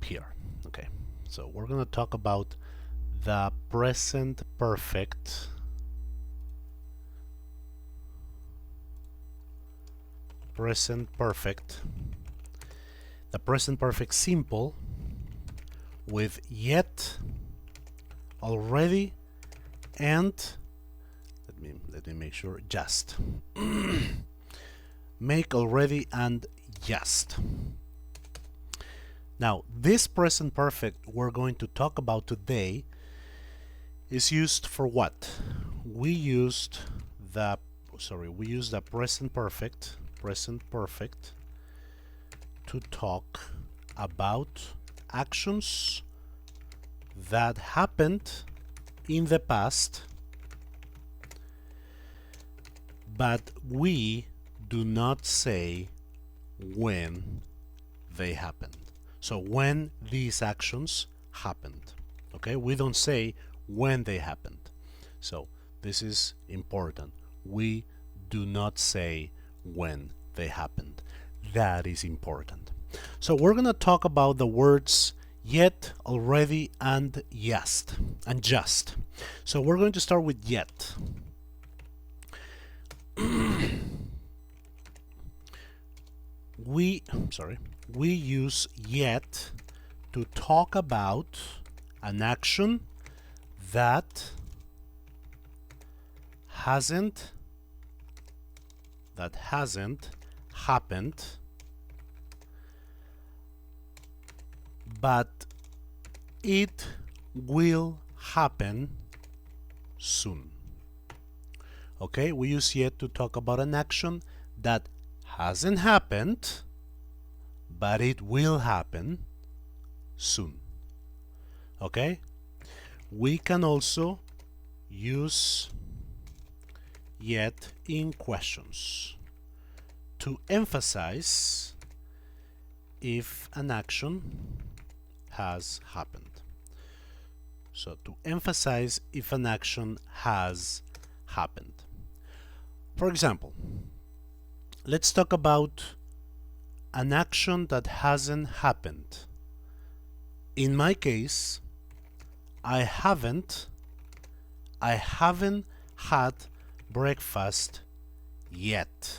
stop here. Okay, so we're gonna talk about the present perfect the present perfect simple with yet, already, and let me make sure, just. Make, already, and just. Now, this present perfect we're going to talk about today is used for what? We used the present perfect to talk about actions that happened in the past, but we do not say when they happened. So when these actions happened, okay? We don't say when they happened. So this is important. We do not say when they happened. That is important. So we're going to talk about the words yet, already, and just. So we're going to start with yet. We use yet to talk about an action that hasn't happened, but it will happen soon. Okay, we use yet to talk about an action that hasn't happened, but it will happen soon. Okay? We can also use yet in questions to emphasize if an action has happened. So to emphasize if an action has happened. For example, let's talk about an action that hasn't happened. In my case, I haven't had breakfast yet.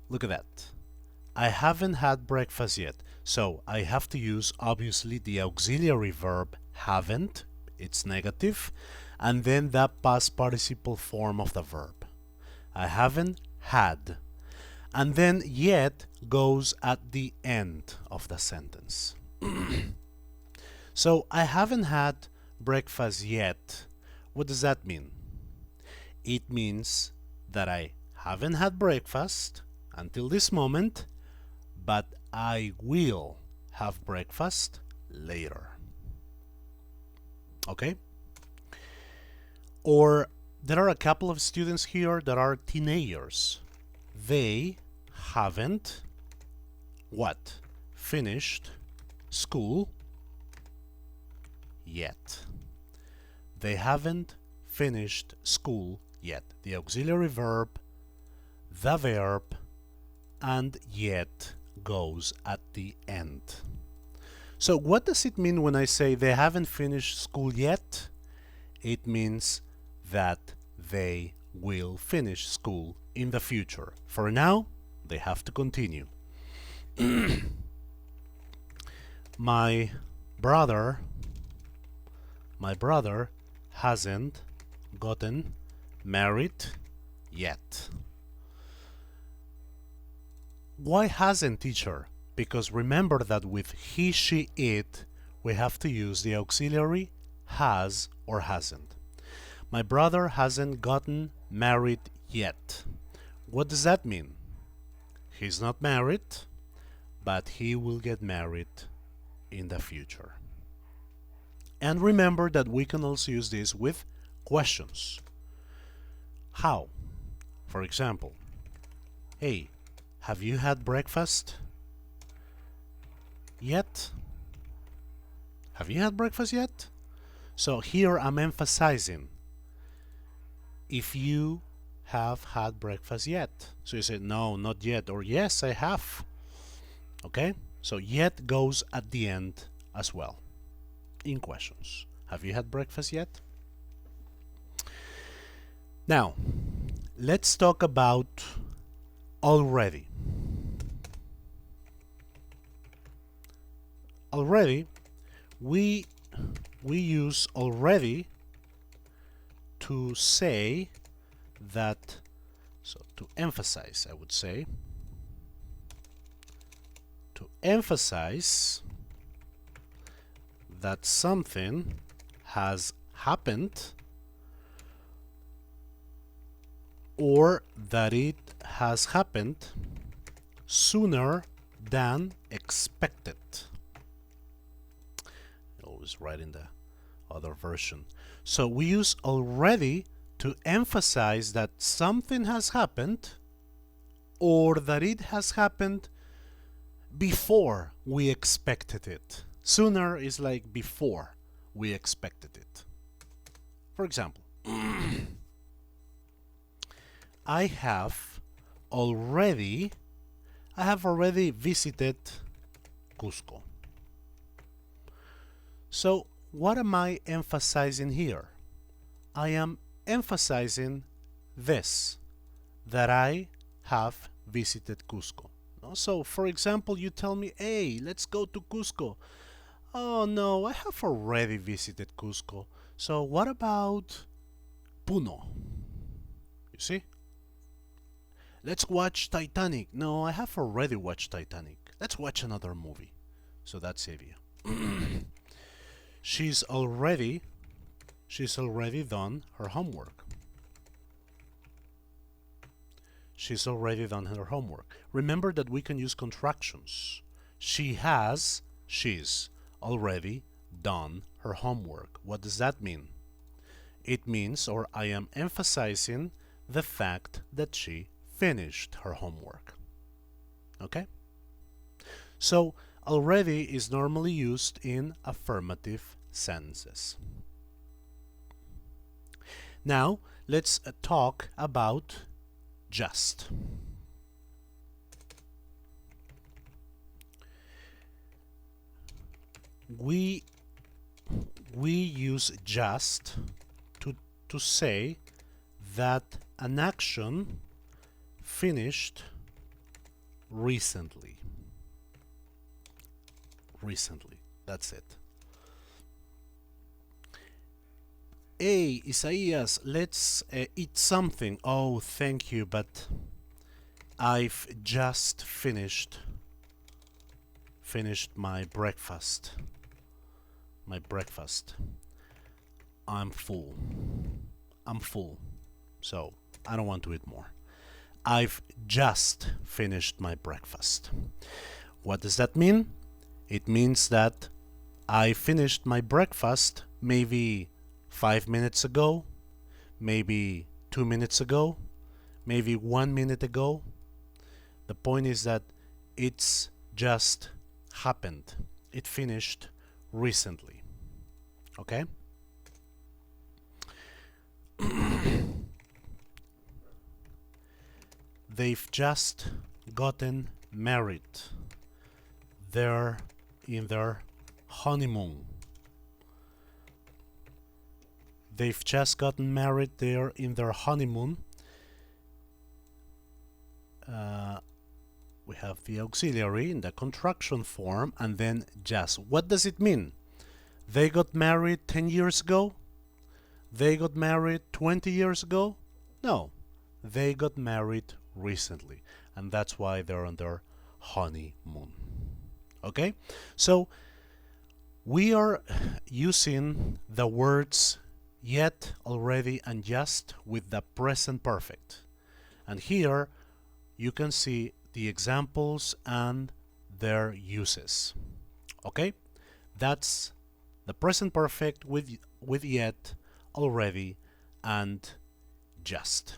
Look at that. I haven't had breakfast yet. So I have to use obviously the auxiliary verb haven't, it's negative, and then the past participle form of the verb. I haven't had. And then yet goes at the end of the sentence. So I haven't had breakfast yet. What does that mean? It means that I haven't had breakfast until this moment, but I will have breakfast later. Okay? Or there are a couple of students here that are teenagers. They haven't what? Finished school yet. They haven't finished school yet. The auxiliary verb, the verb, and yet goes at the end. So what does it mean when I say they haven't finished school yet? It means that they will finish school in the future. For now, they have to continue. My brother hasn't gotten married yet. Why hasn't, teacher? Because remember that with he, she, it, we have to use the auxiliary has or hasn't. My brother hasn't gotten married yet. What does that mean? He's not married, but he will get married in the future. And remember that we can also use this with questions. How? For example, hey, have you had breakfast yet? Have you had breakfast yet? So here I'm emphasizing if you have had breakfast yet. So you say, no, not yet, or yes, I have. Okay? So yet goes at the end as well in questions. Have you had breakfast yet? Now, let's talk about already. Already, we use already to say that, so to emphasize, I would say, to emphasize that something has happened or that it has happened sooner than expected. I always write in the other version. So we use already to emphasize that something has happened or that it has happened before we expected it. Sooner is like before we expected it. For example, I have already visited Cusco. So what am I emphasizing here? I am emphasizing this, that I have visited Cusco. So for example, you tell me, hey, let's go to Cusco. Oh no, I have already visited Cusco. So what about Puno? You see? Let's watch Titanic. No, I have already watched Titanic. Let's watch another movie. So that's Evia. She's already done her homework. She's already done her homework. Remember that we can use contractions. She's already done her homework. What does that mean? It means, or I am emphasizing the fact that she finished her homework. Okay? So, already is normally used in affirmative sentences. Now, let's talk about just. We use just to say that an action finished recently. Recently, that's it. Hey, Isaias, let's eat something. Oh, thank you, but I've just finished my breakfast. I'm full. So I don't want to eat more. I've just finished my breakfast. What does that mean? It means that I finished my breakfast maybe 5 minutes ago, maybe 2 minutes ago, maybe 1 minute ago. The point is that it's just happened. It finished recently. Okay? They've just gotten married. They're in their honeymoon. They've just gotten married. They're in their honeymoon. We have the auxiliary in the contraction form and then just. What does it mean? They got married 10 years ago? They got married 20 years ago? No. They got married recently. And that's why they're on their honeymoon. Okay? So, we are using the words yet, already, and just with the present perfect. And here you can see the examples and their uses. Okay? That's the present perfect with yet, already, and just.